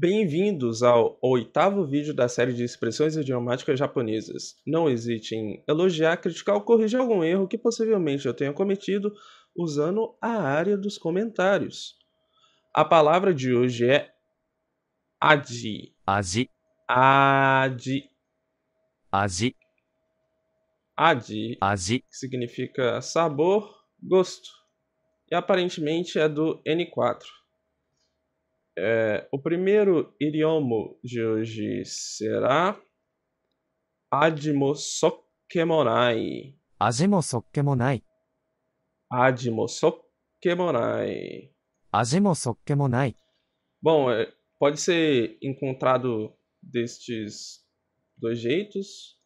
Bem-vindos ao oitavo vídeo da série de expressões idiomáticas japonesas. Não hesite em elogiar, criticar ou corrigir algum erro que possivelmente eu tenha cometido usando a área dos comentários. A palavra de hoje é adi. 味、Adi. 味、Adi, 味、que significa sabor, gosto. E aparentemente é do N4. O primeiro idioma de hoje será Admo Sokemonai. 味もそっけもない。 Admo Sokemonai. 味もそっけもない。 Bom, pode ser encontrado destes dois jeitos,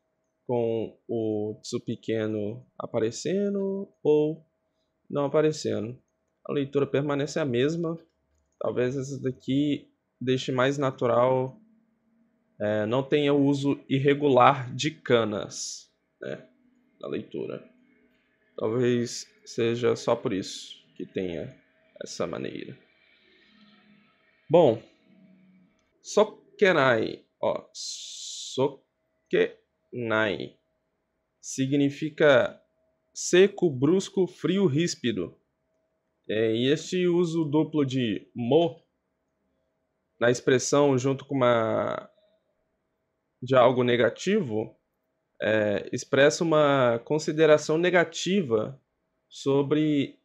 com o tsu pequeno aparecendo ou não aparecendo. A leitura permanece a mesma. Talvez essa daqui deixe mais natural, não tenha o uso irregular de canas, né, na leitura. Talvez seja só por isso que tenha essa maneira. Bom, sokenai, sokenai significa seco, brusco, frio, ríspido. E este uso duplo de mo na expressão junto com de algo negativo expressa uma consideração negativa sobre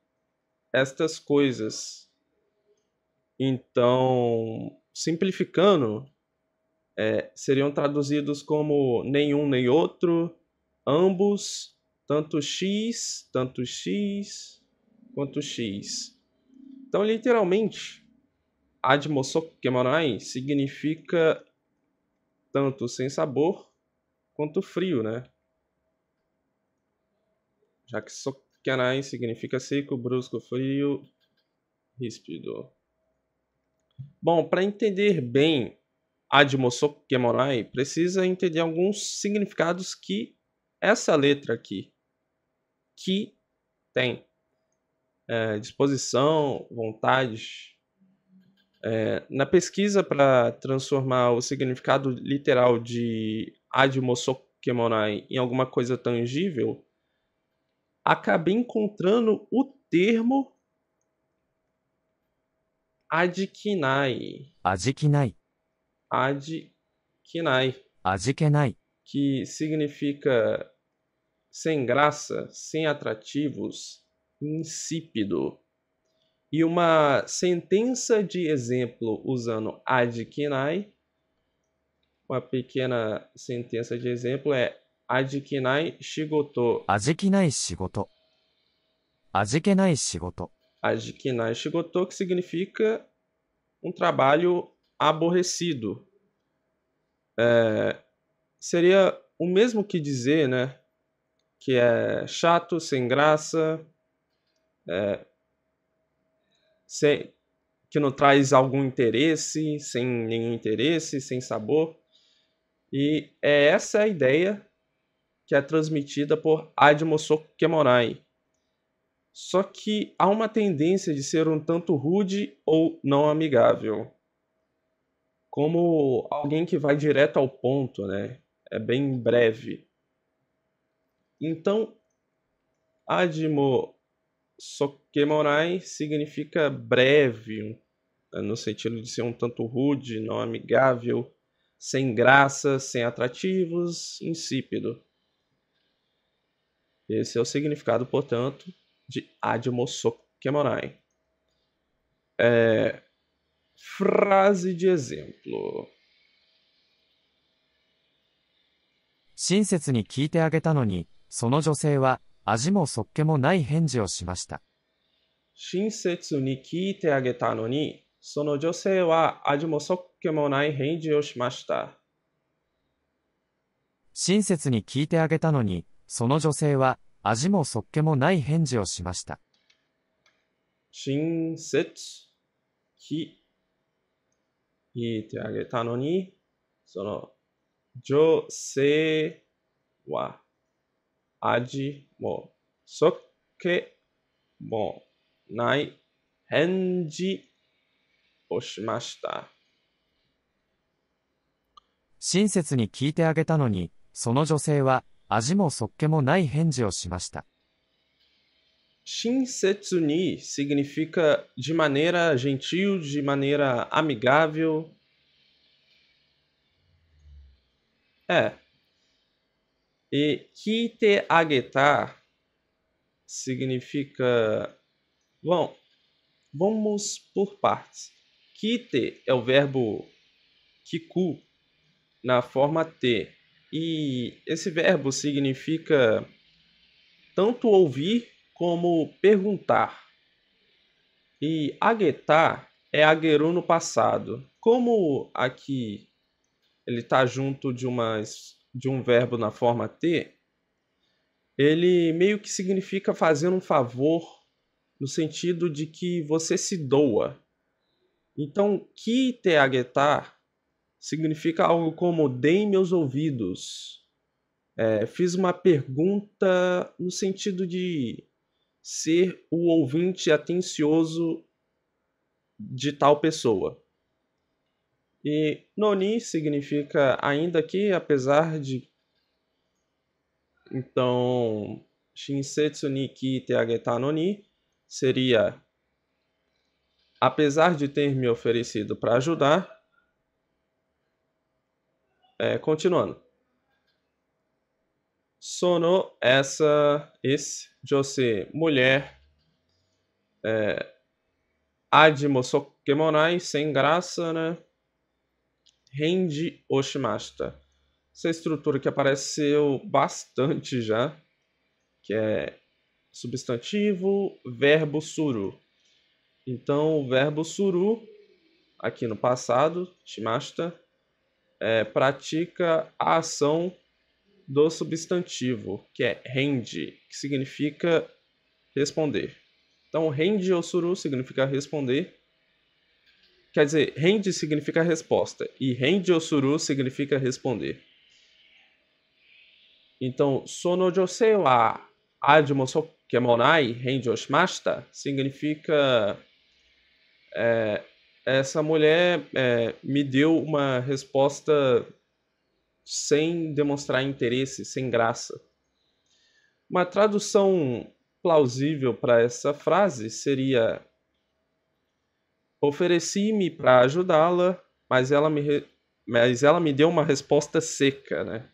estas coisas. Então, simplificando, seriam traduzidos como nenhum nem outro, ambos, tanto x quanto x. Então, literalmente, Admo Sokemonai significa tanto sem sabor quanto frio, né? Já que Sokenai significa seco, brusco, frio, ríspido. Bom, para entender bem Admo Sokemonai, precisa entender alguns significados que essa letra aqui, que tem. Disposição, vontade. Na pesquisa para transformar o significado literal de Admo Sokemonai em alguma coisa tangível, acabei encontrando o termo adkinai. 味気ない。 Adkinai, 味気ない。 que significa sem graça, sem atrativos, insípido. E uma sentença de exemplo usando adkinai, uma pequena sentença de exemplo é adkinai shigoto. 味気ない仕事。味気ない仕事。 Adkinai shigoto, que significa um trabalho aborrecido. Seria o mesmo que dizer, né, que é chato, sem graça, que não traz algum interesse, sem nenhum interesse, sem sabor. E é essa a ideia que é transmitida por Admo Sokemonai. Só que há uma tendência de ser um tanto rude ou não amigável. Como alguém que vai direto ao ponto, né? É bem breve. Então, Admo Sokemonai significa breve, no sentido de ser um tanto rude, não amigável, sem graça, sem atrativos, insípido. Esse é o significado, portanto, de Admo Sokemonai. Frase de exemplo. 親切に聞いてあげたのに、その女性は味もそっけもない返事をしました。 Shinsetsu ni kiite ageta no ni, sono josei wa aji mo sokke mo nai henji o shimashita. 親切に聞いてあげたのに、その女性は味もそっけもない返事をしました。 Shinsetsu kiite ageta no ni, sono josei wa aji mo sokke mo nai henji o shimashita. 親切に聞いてあげたのに、その女性は味もそっけもない返事をしました。Shinsetsu ni significa de maneira gentil, de maneira amigável. É. E kite ageta significa. Bom, vamos por partes. Kite é o verbo kiku na forma T. E esse verbo significa tanto ouvir como perguntar. E agetar é ageru no passado. Como aqui ele está junto de um verbo na forma T, ele meio que significa fazer um favor no sentido de que você se doa. Então, ki te agetar significa algo como dei meus ouvidos. Fiz uma pergunta no sentido de ser o ouvinte atencioso de tal pessoa. E noni significa ainda que, apesar de. Então, shinsetsu ni kite ageta noni seria apesar de ter me oferecido para ajudar. Continuando. Sono, esse, jose, mulher. Adi mosokemonai, sem graça, né? Rendi oshimashita. Essa estrutura que apareceu bastante já, que é substantivo, verbo suru. Então, o verbo suru, aqui no passado, shimashita, pratica a ação do substantivo, que é rende, que significa responder. Então, rende ou suru significa responder. Quer dizer, rende significa resposta e rende ou suru significa responder. Então, sono josei wa aji mo sokemonai rende o shimashita significa essa mulher me deu uma resposta sem demonstrar interesse, sem graça. Uma tradução plausível para essa frase seria: ofereci-me para ajudá-la, mas ela me deu uma resposta seca, né?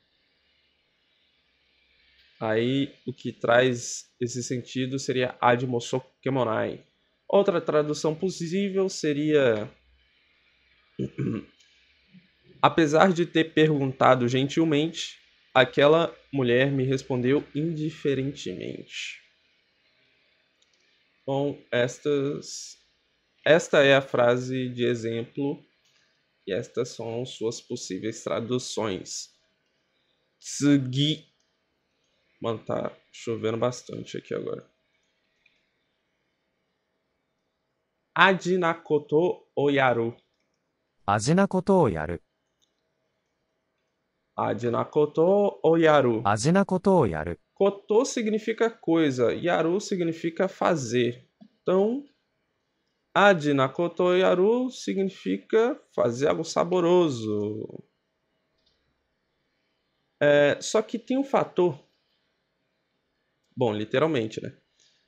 Aí o que traz esse sentido seria admo sokemonai. Outra tradução possível seria: apesar de ter perguntado gentilmente, aquela mulher me respondeu indiferentemente. Bom, esta é a frase de exemplo e estas são suas possíveis traduções. Tsugi. Mano, tá chovendo bastante aqui agora. Aji na koto o yaru. Aji na koto o yaru. Aji na koto o yaru. Aji na koto o yaru. Koto significa coisa, yaru significa fazer. Então, aji na koto yaru significa fazer algo saboroso. Só que tem um fator. Bom, literalmente, né?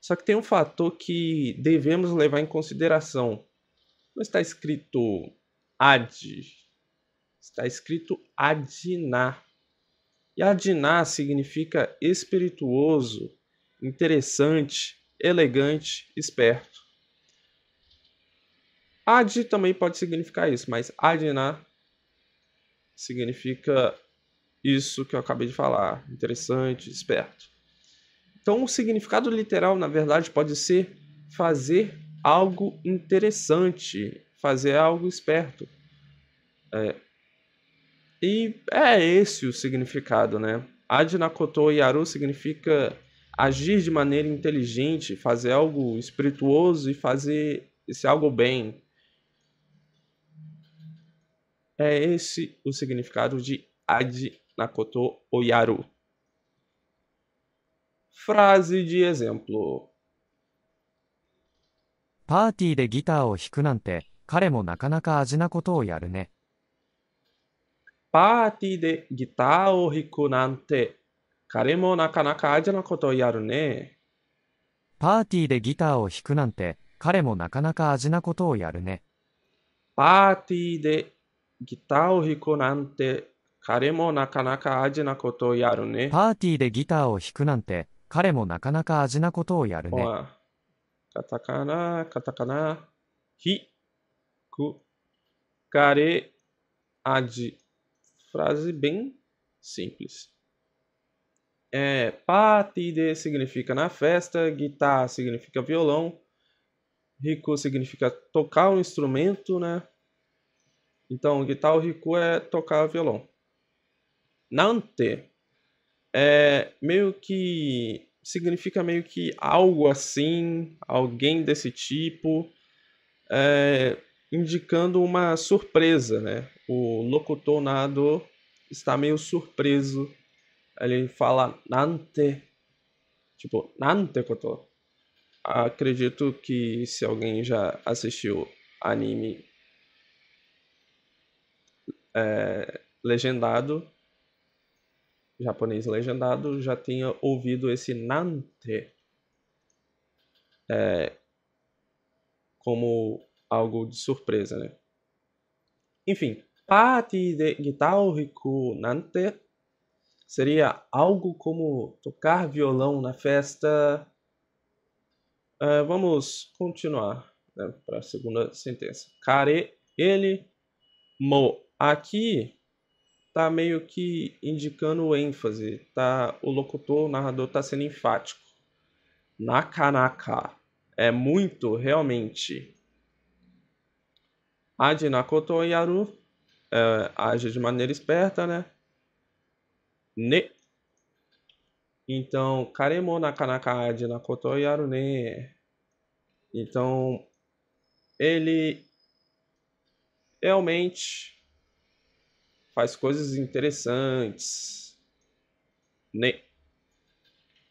Só que tem um fator que devemos levar em consideração. Não está escrito adi. Está escrito adiná. E adiná significa espirituoso, interessante, elegante, esperto. Adi também pode significar isso, mas adiná significa isso que eu acabei de falar, interessante, esperto. Então, o significado literal, na verdade, pode ser fazer algo interessante, fazer algo esperto. E é esse o significado, né? Adina koto yaru significa agir de maneira inteligente, fazer algo espirituoso e fazer esse algo bem. É esse o significado de Adina koto yaru. Frase de exemplo. パーティーでギターを弾くなんて、彼もなかなか味なことをやるね。パーティーでギターを弾くなんて、彼もなかなかアジなことをやるね。パーティーでギターを弾くなんて、彼もなかなか味なことをやるね。パーティーでギターを弾くなんて、彼もなかなかアジなことをやるね。パーティーでギターを弾くなんて、彼もなかなか味なことをやるね。Ó, katakana, katakana, ri, ku, care, adi. Frase bem simples. Patide significa na festa, guitarra significa violão, rico significa tocar um instrumento, né? Então, guitarra ou rico é tocar violão. Nante meio que significa meio que algo assim, alguém desse tipo, indicando uma surpresa, né? O locutor narrador está meio surpreso. Ele fala nante, tipo, nante koto. Acredito que se alguém já assistiu anime legendado, japonês legendado, já tinha ouvido esse nante como algo de surpresa, né? Enfim, parte de guitarrico nante seria algo como tocar violão na festa. Vamos continuar, né, para a segunda sentença. Kare, ele, mo. Aqui tá meio que indicando ênfase, tá? O locutor, o narrador tá sendo enfático. Nakanaka é muito, realmente. Age nakoto yaru age de maneira esperta, né? Ne. Então, karemo nakanaka age nakoto yaru ne. Então, ele realmente faz coisas interessantes. Ne.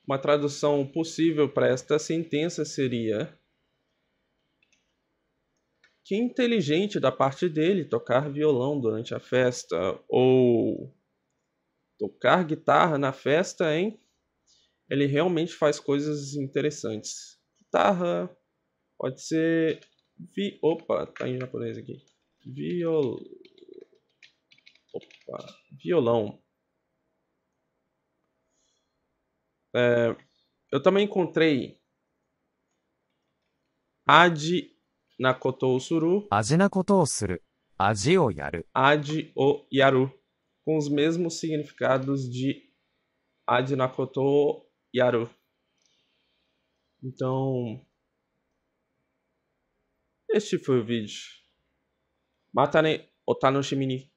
Uma tradução possível para esta sentença seria: que inteligente da parte dele tocar violão durante a festa, ou tocar guitarra na festa, hein? Ele realmente faz coisas interessantes. Guitarra pode ser opa, tá em japonês aqui. Violão. Eu também encontrei adi nakoto o suru, 味なことをする。味をやる。adi o yaru, com os mesmos significados de adi nakoto o yaru. Então, este foi o vídeo. Mata ne, otanoshimi ni.